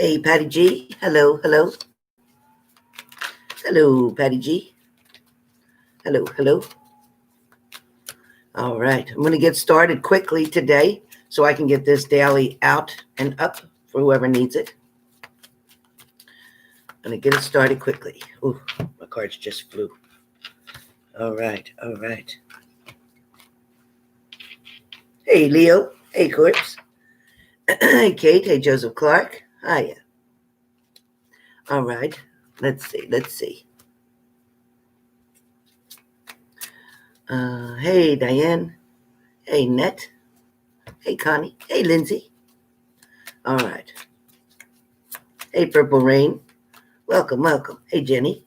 Hey, Patty G. Hello, hello. Hello, Patty G. Hello, hello. All right. I'm going to get started quickly today so I can get this daily out and up for whoever needs it. I'm going to get it started quickly. Ooh, my cards just flew. All right, all right. Hey, Leo. Hey, Corpse. Hey, Kate. Hey, Joseph Clark. Hiya. All right. Let's see. Hey, Diane. Hey, Net. Hey, Connie. Hey, Lindsay. All right. Hey, Purple Rain. Welcome, welcome. Hey, Jenny.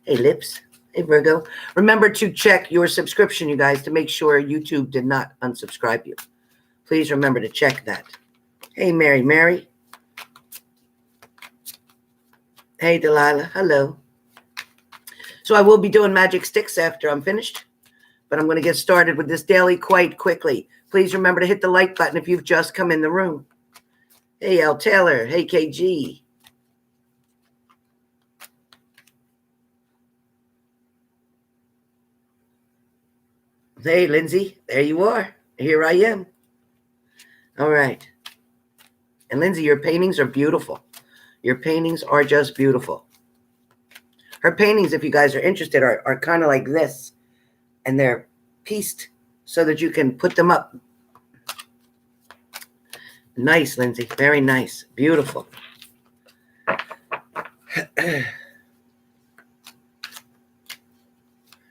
Hey, Lips. Hey, Virgo. Remember to check your subscription, you guys, to make sure YouTube did not unsubscribe you. Please remember to check that. Hey, Mary. Hey, Delilah. Hello. So I will be doing magic sticks after I'm finished, but I'm going to get started with this daily quite quickly. Please remember to hit the like button if you've just come in the room. Hey, Al Taylor. Hey, KG. Hey, Lindsay. There you are. Here I am. All right. And Lindsay, your paintings are beautiful. Your paintings are just beautiful. Her paintings, if you guys are interested, are kind of like this. And they're pieced so that you can put them up. Nice, Lindsay. Very nice. Beautiful.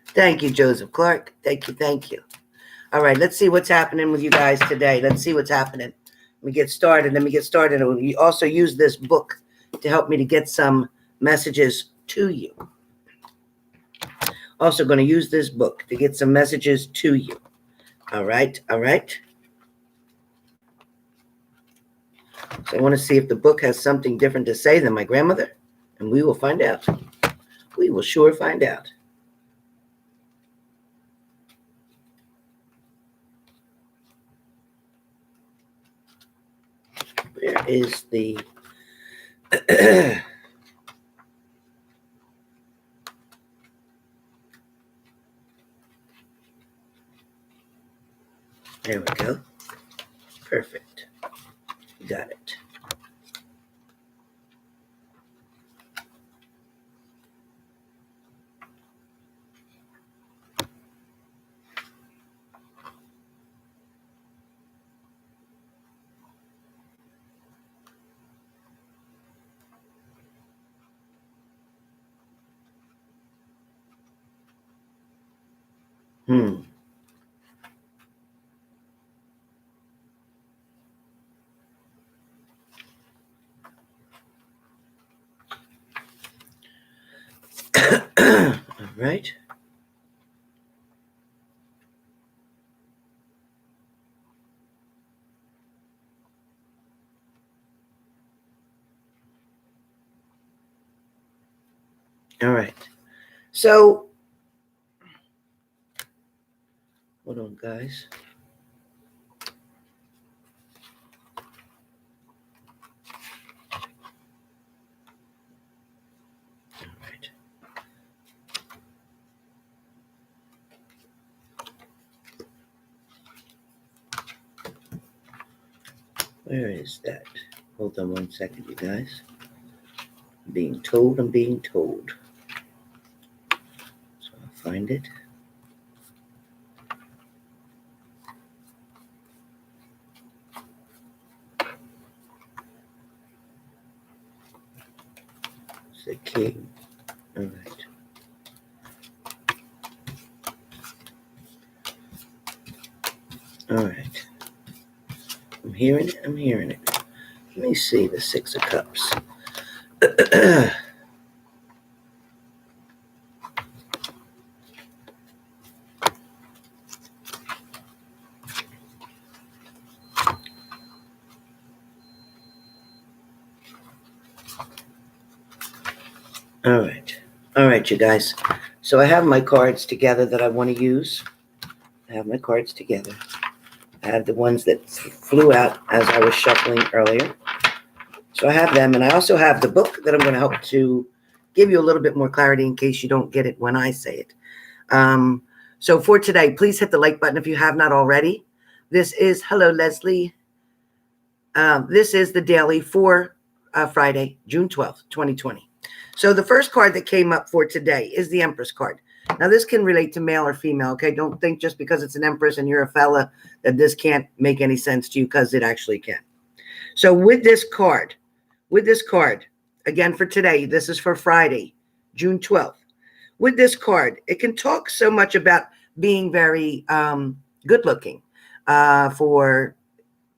Thank you, Joseph Clark. Thank you. All right, let's see what's happening with you guys today. Let's see what's happening. Let me get started. We also use this book to help me to get some messages to you. Also going to use this book to get some messages to you. All right. So I want to see if the book has something different to say than my grandmother, and we will find out. We will sure find out. Where is the... There we go. Perfect. Got it. All right. All right. So, hold on, guys. All right. Where is that? Hold on 1 second, you guys. I'm being told. So I'll find it. It's the king. All right. All right. I'm hearing it. Let me see the Six of Cups. All right, you guys. So I have my cards together that I want to use. I have the ones that flew out as I was shuffling earlier. So I have them, and I also have the book that I'm going to help to give you a little bit more clarity in case you don't get it when I say it. So for today, please hit the like button if you have not already. This is, hello, Leslie. This is the daily for Friday, June 12th, 2020. So the first card that came up for today is the Empress card. Now, this can relate to male or female, okay? Don't think just because it's an Empress and you're a fella that this can't make any sense to you, because it actually can. So with this card, again for today, this is for Friday, June 12th. With this card, it can talk so much about being very good looking, for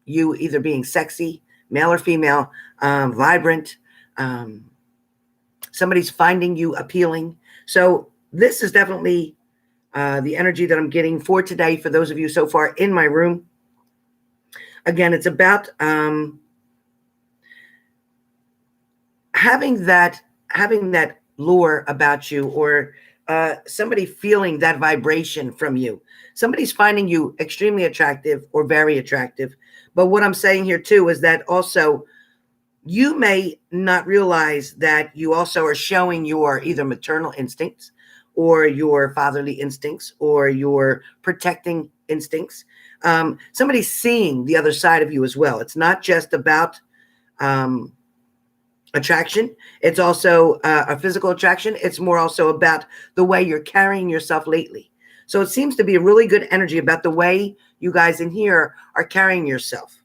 you either being sexy, male or female, vibrant, somebody's finding you appealing. So this is definitely the energy that I'm getting for today for those of you so far in my room. Again, it's about having that lure about you, or somebody feeling that vibration from you. Somebody's finding you extremely attractive or very attractive. But what I'm saying here too is that also you may not realize that you also are showing your either maternal instincts or your fatherly instincts or your protecting instincts. Somebody's seeing the other side of you as well. It's not just about attraction. It's also a physical attraction. It's more also about the way you're carrying yourself lately. So it seems to be a really good energy about the way you guys in here are carrying yourself.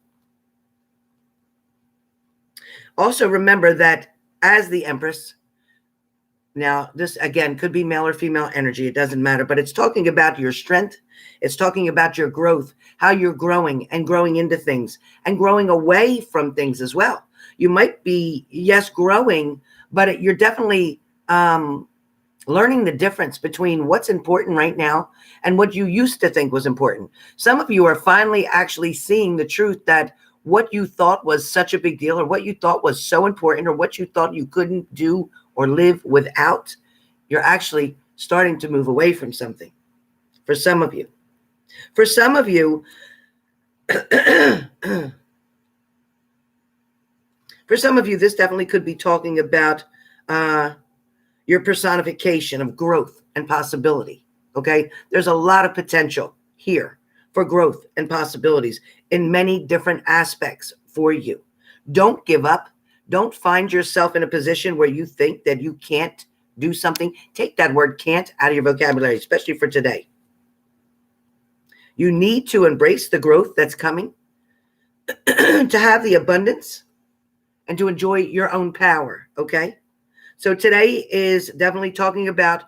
Also remember that as the Empress, now this again could be male or female energy, it doesn't matter, but it's talking about your strength. It's talking about your growth, how you're growing and growing into things and growing away from things as well. You might be, yes, growing, but you're definitely learning the difference between what's important right now and what you used to think was important. Some of you are finally actually seeing the truth that what you thought was such a big deal, or what you thought was so important, or what you thought you couldn't do or live without, you're actually starting to move away from something. For some of you. For some of you, this definitely could be talking about your personification of growth and possibility, okay? There's a lot of potential here for growth and possibilities in many different aspects for you. Don't give up. Don't find yourself in a position where you think that you can't do something. Take that word can't out of your vocabulary, especially for today. You need to embrace the growth that's coming, to have the abundance, and to enjoy your own power, okay? So today is definitely talking about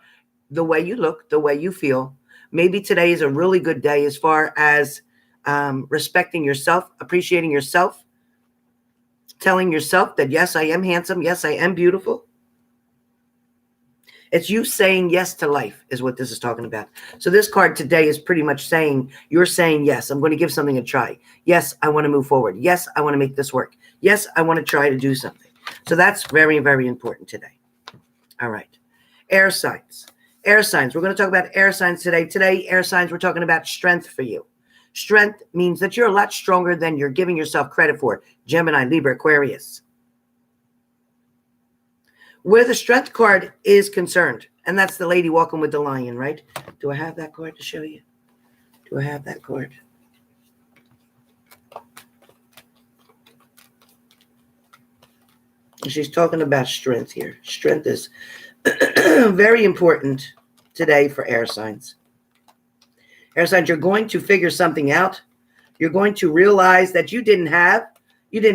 the way you look, the way you feel. Maybe today is a really good day as far as respecting yourself, appreciating yourself, telling yourself that, yes, I am handsome. Yes, I am beautiful. It's you saying yes to life is what this is talking about. So this card today is pretty much saying, you're saying, yes, I'm going to give something a try. Yes, I want to move forward. Yes, I want to make this work. Yes, I want to try to do something. So that's very, very important today. All right. Air signs. Air signs. We're going to talk about air signs today. Today, air signs, we're talking about strength for you. Strength means that you're a lot stronger than you're giving yourself credit for. Gemini, Libra, Aquarius. Where the strength card is concerned, and that's the lady walking with the lion, right? Do I have that card to show you? Do I have that card? She's talking about strength here. Strength is very important today for air signs. Air signs, you're going to figure something out. You're going to realize that you didn't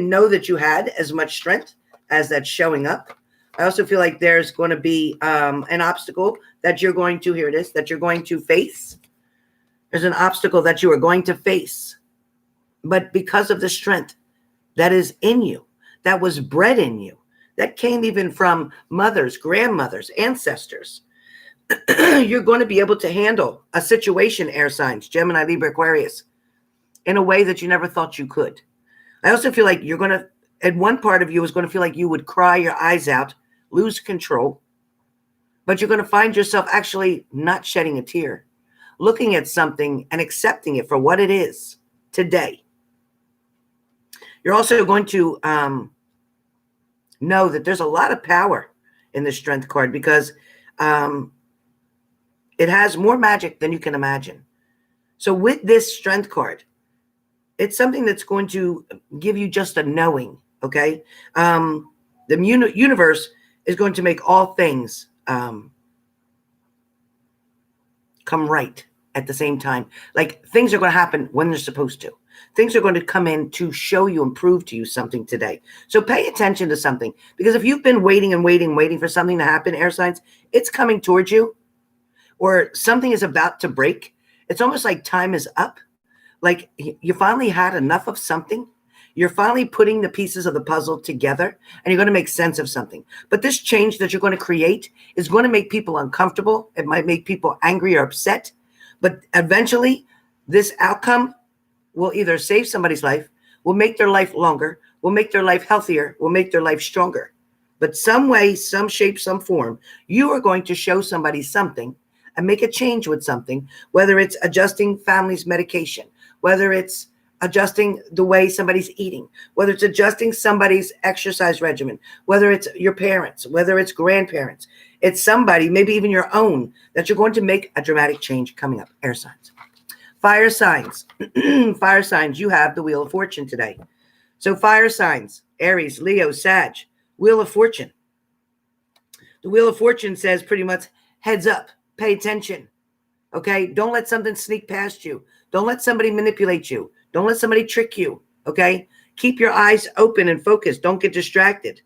know that you had as much strength as that's showing up. I also feel like there's going to be an obstacle that you're going to, here it is, that you're going to face. There's an obstacle that you are going to face. But because of the strength that is in you, that was bred in you, that came even from mothers, grandmothers, ancestors, you're going to be able to handle a situation, air signs, Gemini, Libra, Aquarius, in a way that you never thought you could. I also feel like you're going to, and one part of you is going to feel like you would cry your eyes out, lose control, but you're going to find yourself actually not shedding a tear, looking at something and accepting it for what it is today. You're also going to know that there's a lot of power in the Strength card because it has more magic than you can imagine. So with this Strength card, it's something that's going to give you just a knowing, okay? The universe is going to make all things come right at the same time. Like things are going to happen when they're supposed to. Things are going to come in to show you and prove to you something today. So pay attention to something, because if you've been waiting and waiting for something to happen, air signs, it's coming towards you, or something is about to break. It's almost like time is up. Like you finally had enough of something. You're finally putting the pieces of the puzzle together and you're going to make sense of something. But this change that you're going to create is going to make people uncomfortable. It might make people angry or upset. But eventually, this outcome will either save somebody's life, will make their life longer, will make their life healthier, will make their life stronger. But some way, some shape, some form, you are going to show somebody something and make a change with something, whether it's adjusting family's medication, whether it's adjusting the way somebody's eating, whether it's adjusting somebody's exercise regimen, whether it's your parents, whether it's grandparents, it's somebody, maybe even your own, that you're going to make a dramatic change coming up. Air signs. Fire signs. Fire signs, you have the Wheel of Fortune today. So fire signs, Aries, Leo, Sag, Wheel of Fortune. The Wheel of Fortune says pretty much heads up, pay attention. Okay, don't let something sneak past you. Don't let somebody manipulate you. Don't let somebody trick you. Okay, keep your eyes open and focused. Don't get distracted.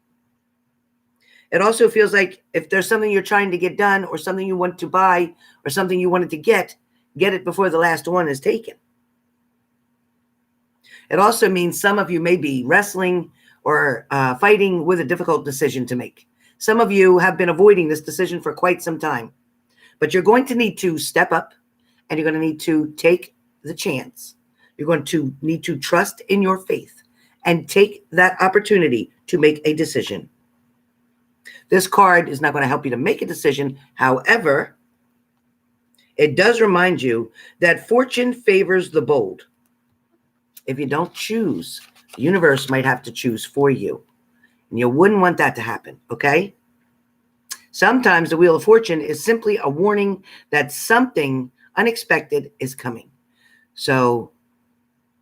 It also feels like if there's something you're trying to get done or something you want to buy or something you wanted to get it before the last one is taken. It also means some of you may be wrestling or fighting with a difficult decision to make. Some of you have been avoiding this decision for quite some time, but you're going to need to step up and you're going to need to take the chance. You're going to need to trust in your faith and take that opportunity to make a decision. This card is not going to help you to make a decision. However, it does remind you that fortune favors the bold. If you don't choose, the universe might have to choose for you. And you wouldn't want that to happen, okay? Sometimes the Wheel of Fortune is simply a warning that something unexpected is coming. So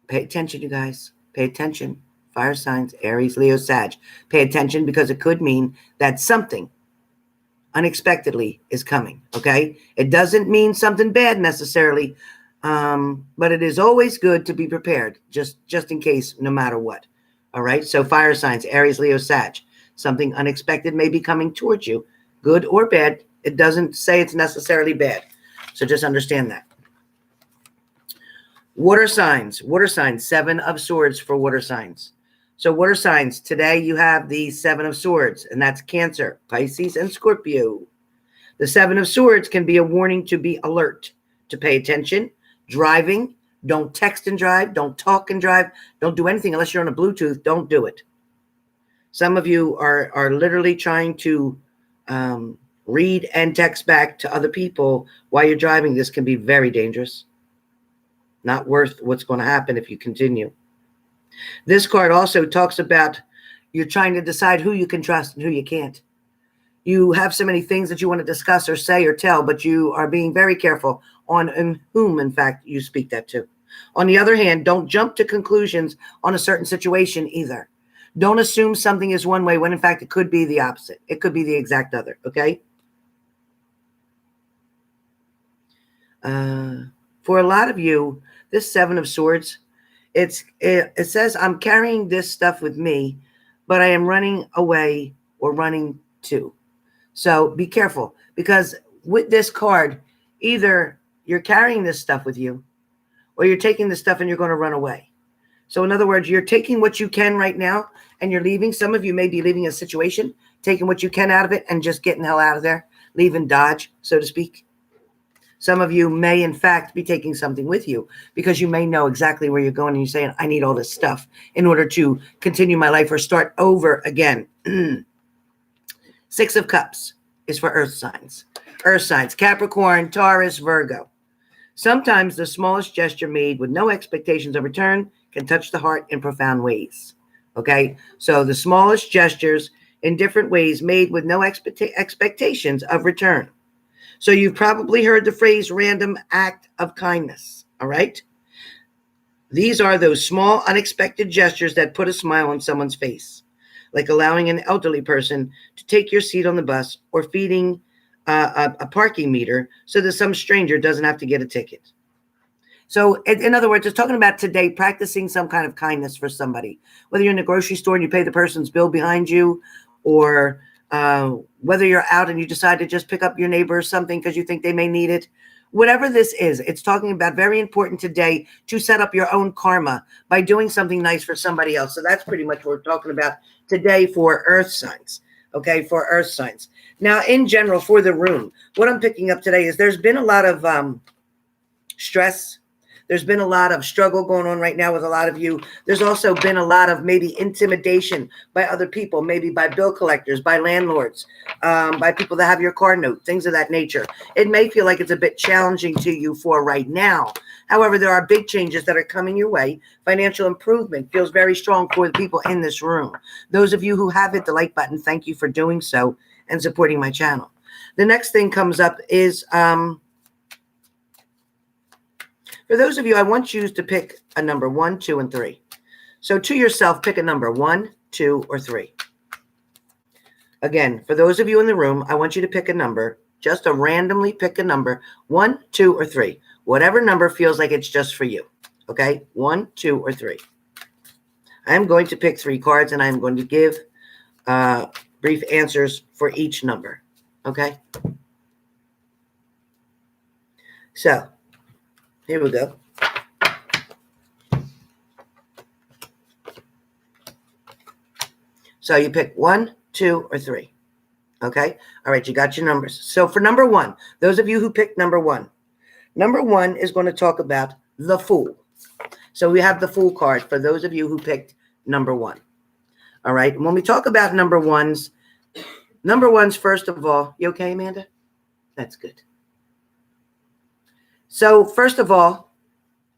pay attention, you guys. Pay attention. Fire signs, Aries, Leo, Sag. Pay attention because it could mean that something unexpectedly is coming, okay? It doesn't mean something bad necessarily, but it is always good to be prepared, just in case, no matter what. All right, so fire signs, Aries, Leo, Sag. Something unexpected may be coming towards you, good or bad. It doesn't say it's necessarily bad, so just understand that. Water signs, 7 of Swords for water signs. So water signs, today you have the 7 of Swords, and that's Cancer, Pisces, and Scorpio. The 7 of Swords can be a warning to be alert, to pay attention. Driving, don't text and drive, don't talk and drive, don't do anything unless you're on a Bluetooth, don't do it. Some of you are literally trying to read and text back to other people while you're driving. This can be very dangerous. Not worth what's going to happen if you continue. This card also talks about you're trying to decide who you can trust and who you can't. You have so many things that you want to discuss or say or tell, but you are being very careful on whom, in fact, you speak that to. On the other hand, don't jump to conclusions on a certain situation either. Don't assume something is one way when, in fact, it could be the opposite. It could be the exact other, okay? For a lot of you, this 7 of Swords, it says, I'm carrying this stuff with me, but I am running away or running to. So be careful, because with this card, either you're carrying this stuff with you or you're taking this stuff and you're going to run away. So in other words, you're taking what you can right now and you're leaving. Some of you may be leaving a situation, taking what you can out of it and just getting the hell out of there, leaving Dodge, so to speak. Some of you may, in fact, be taking something with you because you may know exactly where you're going and you're saying, I need all this stuff in order to continue my life or start over again. 6 of Cups is for earth signs. Earth signs, Capricorn, Taurus, Virgo. Sometimes the smallest gesture made with no expectations of return can touch the heart in profound ways. Okay, so the smallest gestures in different ways made with no expectations of return. So you've probably heard the phrase random act of kindness, all right? These are those small, unexpected gestures that put a smile on someone's face, like allowing an elderly person to take your seat on the bus or feeding a parking meter so that some stranger doesn't have to get a ticket. So in other words, it's talking about today practicing some kind of kindness for somebody, whether you're in the grocery store and you pay the person's bill behind you, or whether you're out and you decide to just pick up your neighbor or something because you think they may need it. Whatever this is, it's talking about very important today to set up your own karma by doing something nice for somebody else. So that's pretty much what we're talking about today for earth signs. Okay, for earth signs. Now, in general, for the room, what I'm picking up today is there's been a lot of stress. There's been a lot of struggle going on right now with a lot of you. There's also been a lot of maybe intimidation by other people, maybe by bill collectors, by landlords, by people that have your car note, things of that nature. It may feel like it's a bit challenging to you for right now. However, there are big changes that are coming your way. Financial improvement feels very strong for the people in this room. Those of you who have hit the like button, thank you for doing so and supporting my channel. The next thing comes up is... for those of you, I want you to pick a number 1, 2, and 3. So to yourself, pick a number 1, 2, or 3. Again, for those of you in the room, I want you to pick a number, just randomly pick a number, 1, 2, or 3. Whatever number feels like it's just for you. Okay? 1, 2, or 3. I'm going to pick 3 cards, and I'm going to give brief answers for each number. Okay? So... here we go. So you pick 1, 2, or 3. Okay? All right, you got your numbers. So for number 1, those of you who picked number 1, number 1 is going to talk about the Fool. So we have the Fool card for those of you who picked number 1. All right? And when we talk about number ones, first of all, you okay, Amanda? That's good. So first of all,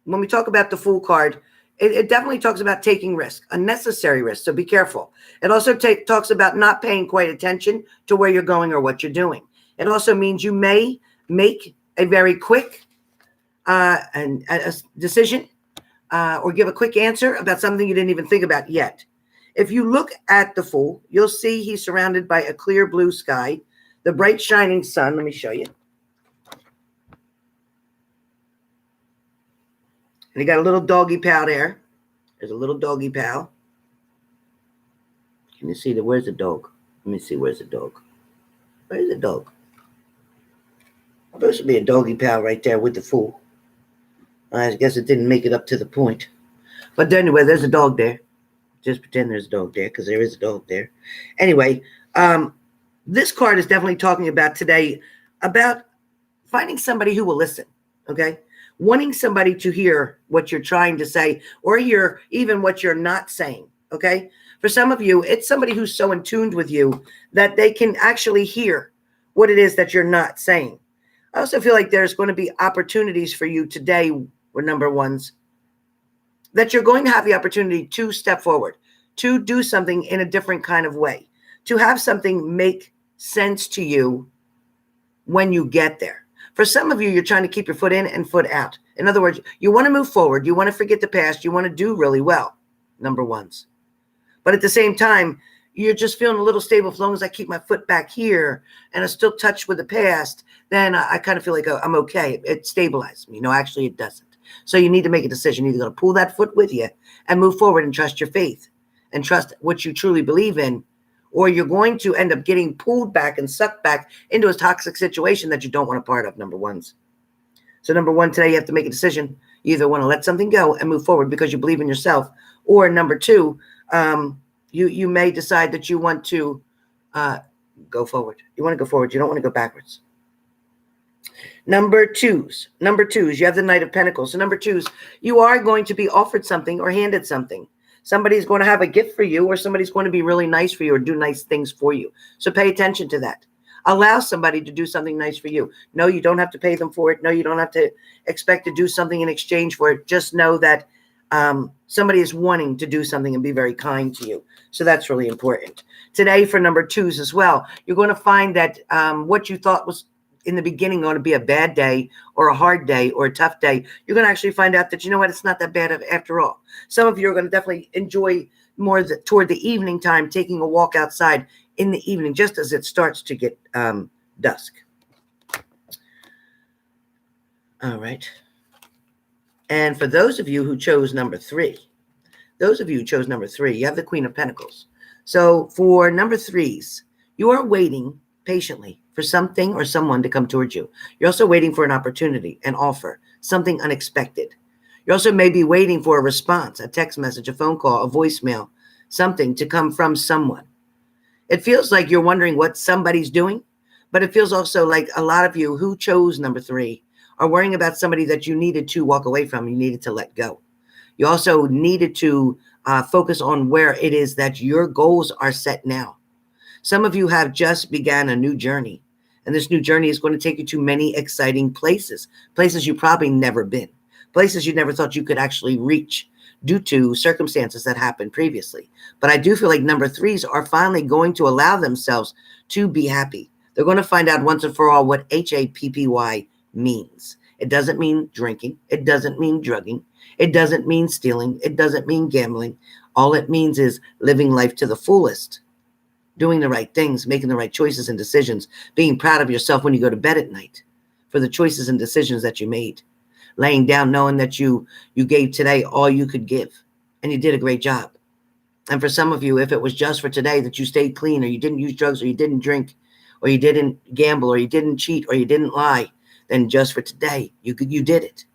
when we talk about the Fool card, it definitely talks about taking risk, unnecessary risk. So be careful. It also talks about not paying quite attention to where you're going or what you're doing. It also means you may make a very quick a decision or give a quick answer about something you didn't even think about yet. If you look at the Fool, you'll see he's surrounded by a clear blue sky, the bright shining sun. Let me show you. And he got a little doggy pal there. There's a little doggy pal. Can you see that? Where's the dog? Let me see. Where's the dog? Where's the dog? Supposed to be a doggy pal right there with the Fool. I guess it didn't make it up to the point. But anyway, there's a dog there. Just pretend there's a dog there because there is a dog there. Anyway, this card is definitely talking about today about finding somebody who will listen. Okay? Wanting somebody to hear what you're trying to say or hear even what you're not saying, okay? For some of you, it's somebody who's so in tune with you that they can actually hear what it is that you're not saying. I also feel like there's going to be opportunities for you today, with number ones, that you're going to have the opportunity to step forward, to do something in a different kind of way, to have something make sense to you when you get there. For some of you, you're trying to keep your foot in and foot out. In other words, you want to move forward. You want to forget the past. You want to do really well, number ones. But at the same time, you're just feeling a little stable. As long as I keep my foot back here and I'm still touched with the past, then I kind of feel like I'm okay. It stabilizes me. No, actually, it doesn't. So you need to make a decision. You're either going to pull that foot with you and move forward and trust your faith and trust what you truly believe in, or you're going to end up getting pulled back and sucked back into a toxic situation that you don't want a part of, number ones. So number 1, today you have to make a decision. You either want to let something go and move forward because you believe in yourself, or number 2, you may decide that you want to go forward. You want to go forward. You don't want to go backwards. Number twos, you have the Knight of Pentacles. So number 2s, you are going to be offered something or handed something. Somebody's going to have a gift for you, or somebody's going to be really nice for you or do nice things for you. So pay attention to that. Allow somebody to do something nice for you. No, you don't have to pay them for it. No, you don't have to expect to do something in exchange for it. Just know that Somebody is wanting to do something and be very kind to you. So that's really important. Today for number 2s as well, you're going to find that what you thought was in the beginning going to be a bad day or a hard day or a tough day, you're going to actually find out that, you know what, it's not that bad after all. Some of you are going to definitely enjoy more toward the evening time, taking a walk outside in the evening, just as it starts to get dusk. All right. And for those of you who chose number 3, you have the Queen of Pentacles. So for number 3s, you are waiting patiently for something or someone to come towards you. You're also waiting for an opportunity, an offer, something unexpected. You also may be waiting for a response, a text message, a phone call, a voicemail, something to come from someone. It feels like you're wondering what somebody's doing, but it feels also like a lot of you who chose number 3 are worrying about somebody that you needed to walk away from, you needed to let go. You also needed to focus on where it is that your goals are set now. Some of you have just began a new journey, and this new journey is going to take you to many exciting places you've probably never been, places you never thought you could actually reach due to circumstances that happened previously. But I do feel like number 3s are finally going to allow themselves to be happy. They're going to find out once and for all what HAPPY means. It doesn't mean drinking. It doesn't mean drugging. It doesn't mean stealing. It doesn't mean gambling. All it means is living life to the fullest, doing the right things, making the right choices and decisions, being proud of yourself when you go to bed at night for the choices and decisions that you made, laying down knowing that you gave today all you could give, and you did a great job. And for some of you, if it was just for today that you stayed clean, or you didn't use drugs, or you didn't drink, or you didn't gamble, or you didn't cheat, or you didn't lie, then just for today, you did it.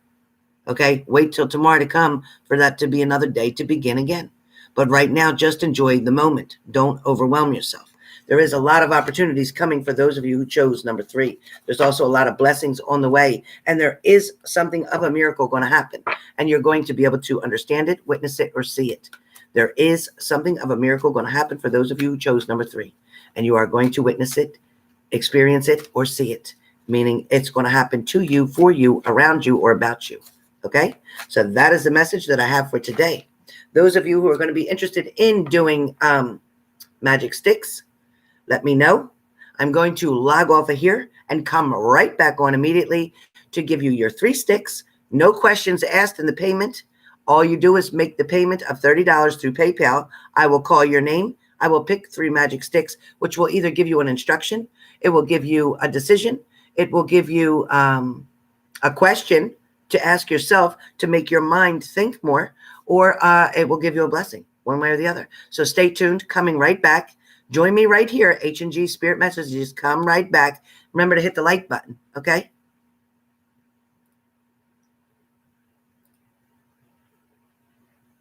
Okay? Wait till tomorrow to come for that to be another day to begin again. But right now, just enjoy the moment. Don't overwhelm yourself. There is a lot of opportunities coming for those of you who chose number 3. There's also a lot of blessings on the way, and there is something of a miracle going to happen, and you're going to be able to understand it, witness it, or see it. There is something of a miracle going to happen for those of you who chose number 3, and you are going to witness it, experience it, or see it, meaning it's going to happen to you, for you, around you, or about you. Okay? So that is the message that I have for today. Those of you who are going to be interested in doing magic sticks, let me know. I'm going to log off of here and come right back on immediately to give you your 3 sticks. No questions asked in the payment. All you do is make the payment of $30 through PayPal. I will call your name. I will pick 3 magic sticks, which will either give you an instruction, it will give you a decision, it will give you a question to ask yourself to make your mind think more, or it will give you a blessing, one way or the other. So stay tuned, coming right back. Join me right here, H&G Spirit Messages. Come right back. Remember to hit the like button, okay?